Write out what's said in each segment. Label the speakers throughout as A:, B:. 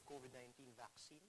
A: COVID-19 vaccine?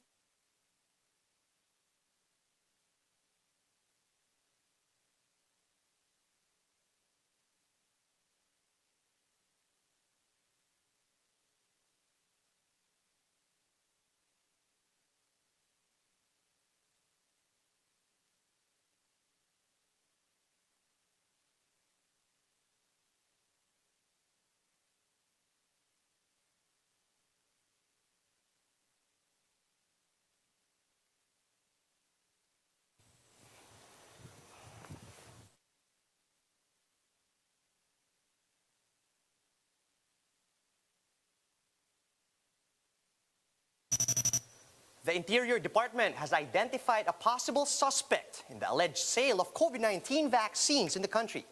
A: The Interior Department has identified a possible suspect in the alleged sale of COVID-19 vaccines in the country.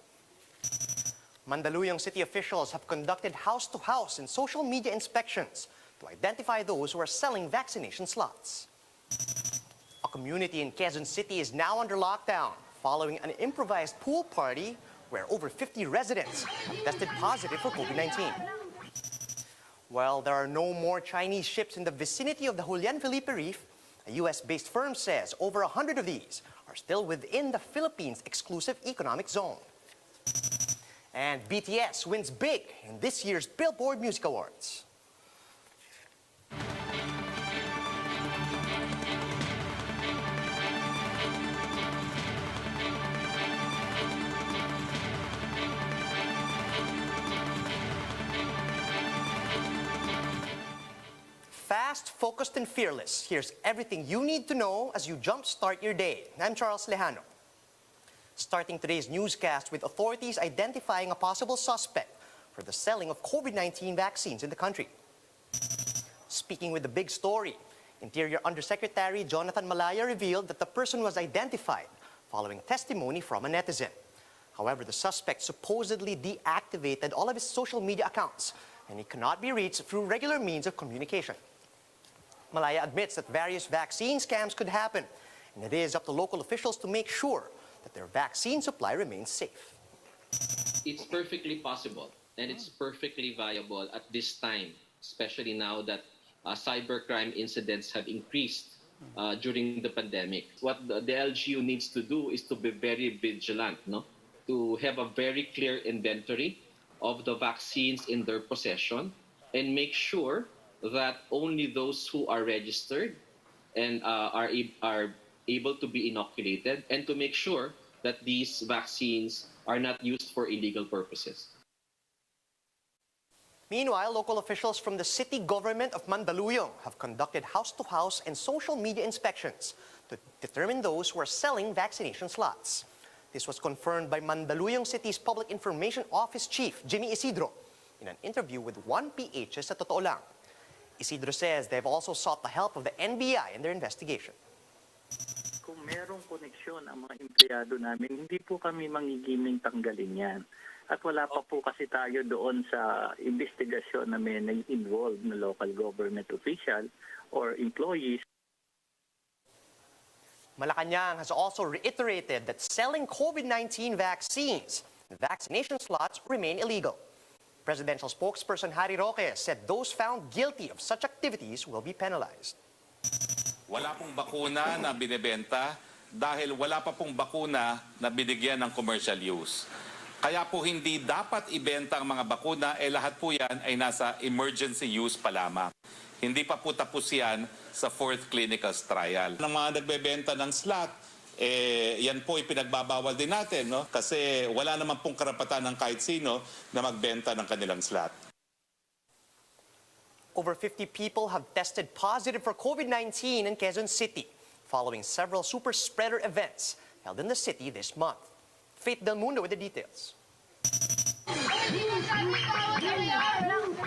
A: Mandaluyong city officials have conducted house-to-house and social media inspections to identify those who are selling vaccination slots. A community in Quezon City is now under lockdown following an improvised pool party where over 50 residents have tested positive for COVID-19. While there are no more Chinese ships in the vicinity of the Julian Felipe Reef, a US-based firm says over 100 of these are still within the Philippines' exclusive economic zone. And BTS wins big in this year's Billboard Music Awards. Fast, focused, and fearless. Here's everything you need to know as you jumpstart your day. I'm Charles Lejano. Starting today's newscast with authorities identifying a possible suspect for the selling of COVID-19 vaccines in the country. Speaking with the big story, Interior Undersecretary Jonathan Malaya revealed that the person was identified following testimony from a netizen. However, the suspect supposedly deactivated all of his social media accounts, and he cannot be reached through regular means of communication. Malaya admits that various vaccine scams could happen, and it is up to local officials to make sure that their vaccine supply remains safe.
B: It's perfectly possible, and it's perfectly viable at this time, especially now that cybercrime incidents have increased during the pandemic. What the DILG needs to do is to be very vigilant, to have a very clear inventory of the vaccines in their possession and make sure that only those who are registered and are able to be inoculated, and to make sure that these vaccines are not used for illegal purposes.
A: Meanwhile, local officials from the city government of Mandaluyong have conducted house-to-house and social media inspections to determine those who are selling vaccination slots. This was confirmed by Mandaluyong City's Public Information Office Chief, Jimmy Isidro, in an interview with 1PH sa Totoo Lang. Isidro says they've also sought the help of the NBI in their investigation.
C: Kung merong koneksyon ang mga empleyado namin, hindi po kami mangigiming tanggalin yan. At wala pa po kasi tayo doon sa investigasyon na may nag-involve na local government official or employees.
A: Malacanang has also reiterated that selling COVID-19 vaccines and vaccination slots remain illegal. Presidential spokesperson Harry Roque said those found guilty of such activities will be penalized.
D: Wala pong bakuna na binebenta dahil wala pa pong bakuna na binigyan ng commercial use. Kaya po hindi dapat ibenta ang mga bakuna, lahat po yan ay nasa emergency use pa lamang. Hindi pa po tapos yan sa 4th clinical trial. Ng mga nagbebenta ng slot, yan po ipinagbabawal din natin, kasi wala naman pong karapatan ng kahit sino na magbenta ng kanilang slot.
A: Over 50 people have tested positive for COVID-19 in Quezon City following several superspreader events held in the city this month. Faith Del Mundo with the details.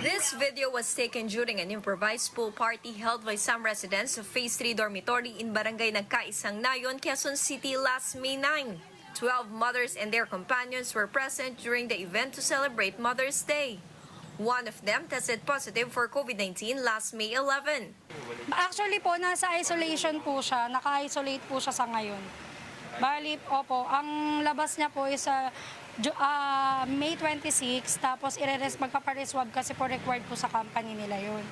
E: This video was taken during an improvised pool party held by some residents of Phase 3 dormitory in barangay Nagkaisang Nayon, Quezon City last May 9. 12 mothers and their companions were present during the event to celebrate Mother's Day. One of them tested positive for COVID-19 last May 11.
F: Actually po, nasa isolation po siya. Naka-isolate po siya sa ngayon. Bali, opo, ang labas niya po is May 26, tapos magpapareswab kasi po required po sa company nila yun.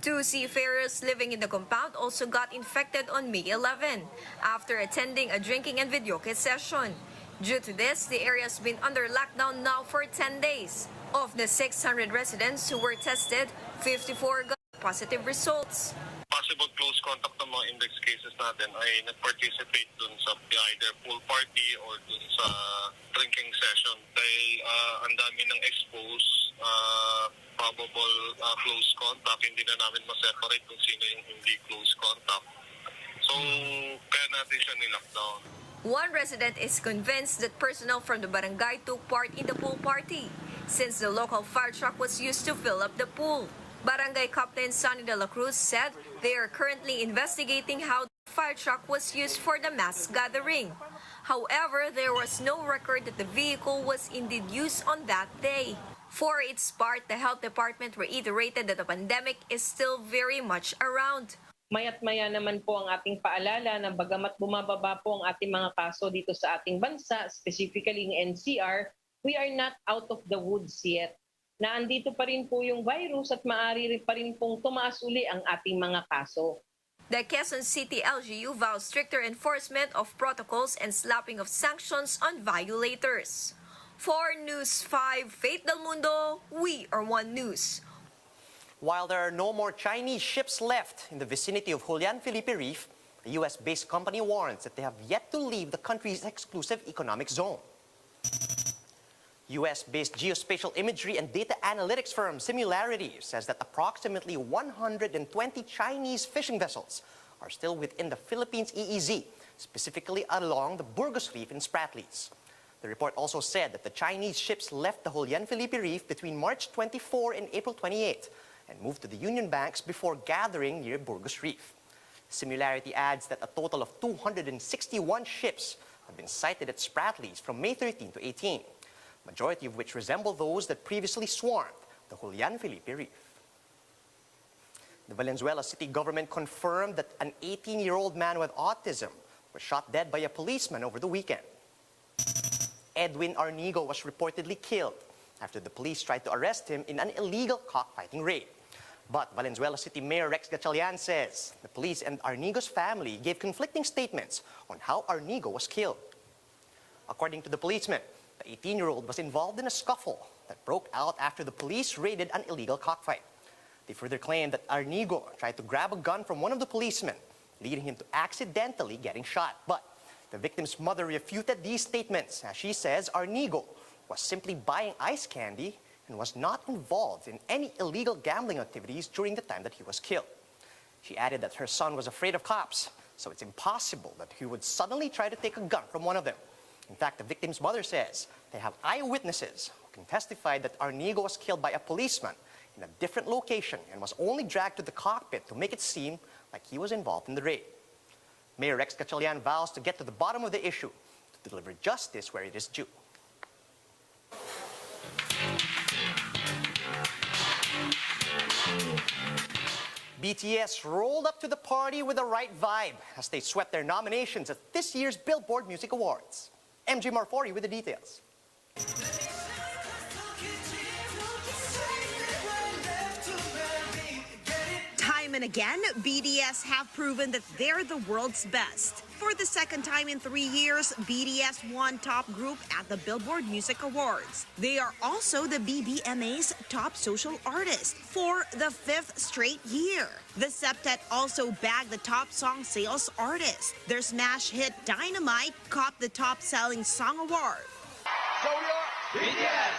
E: Two seafarers living in the compound also got infected on May 11 after attending a drinking and videoke session. Due to this, the area has been under lockdown now for 10 days. Of the 600 residents who were tested, 54 got positive results.
G: Possible close contact ng mga index cases natin ay nag-participate dun sa either pool party or dun sa drinking session. Dahil ang dami ng expose, probable close contact, hindi na namin ma-separate kung sino yung hindi close contact. So, kaya natin siya ni-lockdown.
E: One resident is convinced that personnel from the barangay took part in the pool party since the local fire truck was used to fill up the pool. Barangay Captain Sonny de la Cruz said they are currently investigating how the fire truck was used for the mass gathering. However, there was no record that the vehicle was indeed used on that day. For its part, the health department reiterated that the pandemic is still very much around.
H: Maya't-maya naman po ang ating paalala na bagamat bumababa po ang ating mga kaso dito sa ating bansa, specifically ng NCR, we are not out of the woods yet. Na andito pa rin po yung virus at maaari pa rin pong tumaas uli ang ating mga kaso.
E: The Quezon City LGU vows stricter enforcement of protocols and slapping of sanctions on violators. For News 5, Faith Del Mundo, we are One News.
A: While there are no more Chinese ships left in the vicinity of Julian Felipe Reef, a U.S.-based company warns that they have yet to leave the country's exclusive economic zone. U.S.-based geospatial imagery and data analytics firm Similarity says that approximately 120 Chinese fishing vessels are still within the Philippines EEZ, specifically along the Burgos Reef in Spratlys. The report also said that the Chinese ships left the Julian Felipe Reef between March 24 and April 28 and moved to the Union Banks before gathering near Burgos Reef. Similarity adds that a total of 261 ships have been sighted at Spratlys from May 13 to 18. Majority of which resemble those that previously swarmed the Julian Felipe Reef. The Valenzuela city government confirmed that an 18-year-old man with autism was shot dead by a policeman over the weekend. Edwin Arnigo was reportedly killed after the police tried to arrest him in an illegal cockfighting raid. But Valenzuela City Mayor Rex Gatchalian says the police and Arnigo's family gave conflicting statements on how Arnigo was killed. According to the policeman, the 18-year-old was involved in a scuffle that broke out after the police raided an illegal cockfight. They further claimed that Arnigo tried to grab a gun from one of the policemen, leading him to accidentally getting shot. But the victim's mother refuted these statements, as she says Arnigo was simply buying ice candy and was not involved in any illegal gambling activities during the time that he was killed. She added that her son was afraid of cops, so it's impossible that he would suddenly try to take a gun from one of them. In fact, the victim's mother says they have eyewitnesses who can testify that Arnigo was killed by a policeman in a different location and was only dragged to the cockpit to make it seem like he was involved in the raid. Mayor Rex Gatchalian vows to get to the bottom of the issue to deliver justice where it is due. BTS rolled up to the party with the right vibe as they swept their nominations at this year's Billboard Music Awards. MJ Marfori with the details.
I: Time and again, BTS have proven that they're the world's best. For the second time in 3 years, BTS won Top Group at the Billboard Music Awards. They are also the BBMAs Top Social Artist for the 5th straight year. The septet also bagged the Top Song Sales Artist. Their smash hit Dynamite caught the Top Selling Song Award.
J: So we are BTS!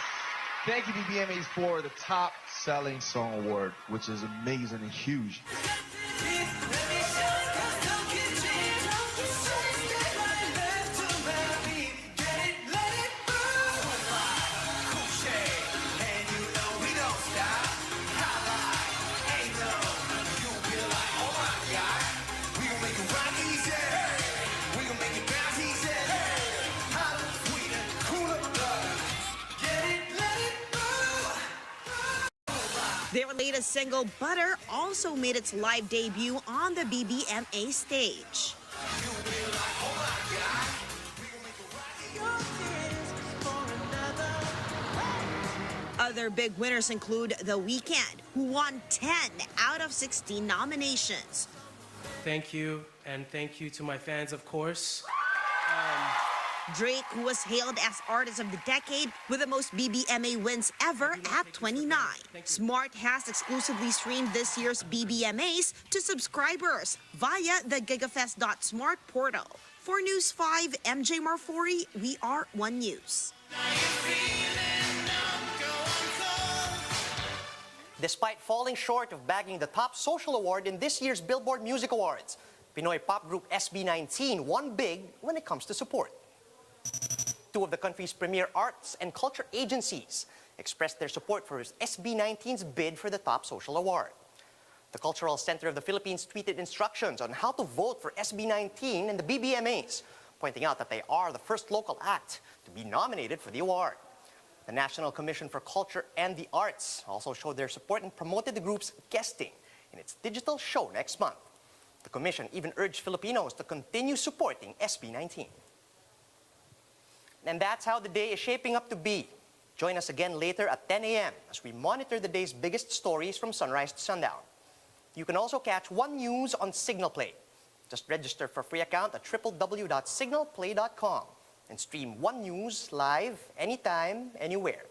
J: Thank you, BBMAs, for the Top Selling Song Award, which is amazing and huge.
I: Their latest single, Butter, also made its live debut on the BBMA stage. Other big winners include The Weeknd, who won 10 out of 16 nominations.
K: Thank you, and thank you to my fans, of course.
I: Drake, who was hailed as Artist of the Decade with the most BBMA wins ever at 29. Smart has exclusively streamed this year's BBMAs to subscribers via the gigafest.smart portal. For News 5, MJ Marfori, we are One News.
A: Despite falling short of bagging the top social award in this year's Billboard Music Awards, Pinoy pop group SB19 won big when it comes to support. Two of the country's premier arts and culture agencies expressed their support for SB19's bid for the top social award. The Cultural Center of the Philippines tweeted instructions on how to vote for SB19 and the BBMAs, pointing out that they are the first local act to be nominated for the award. The National Commission for Culture and the Arts also showed their support and promoted the group's guesting in its digital show next month. The commission even urged Filipinos to continue supporting SB19. And that's how the day is shaping up to be. Join us again later at 10 a.m. as we monitor the day's biggest stories from sunrise to sundown. You can also catch One News on Signal Play. Just register for a free account at www.signalplay.com and stream One News live anytime, anywhere.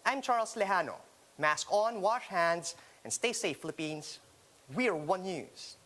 A: I'm Charles Lejano. Mask on, wash hands, and stay safe, Philippines. We're One News.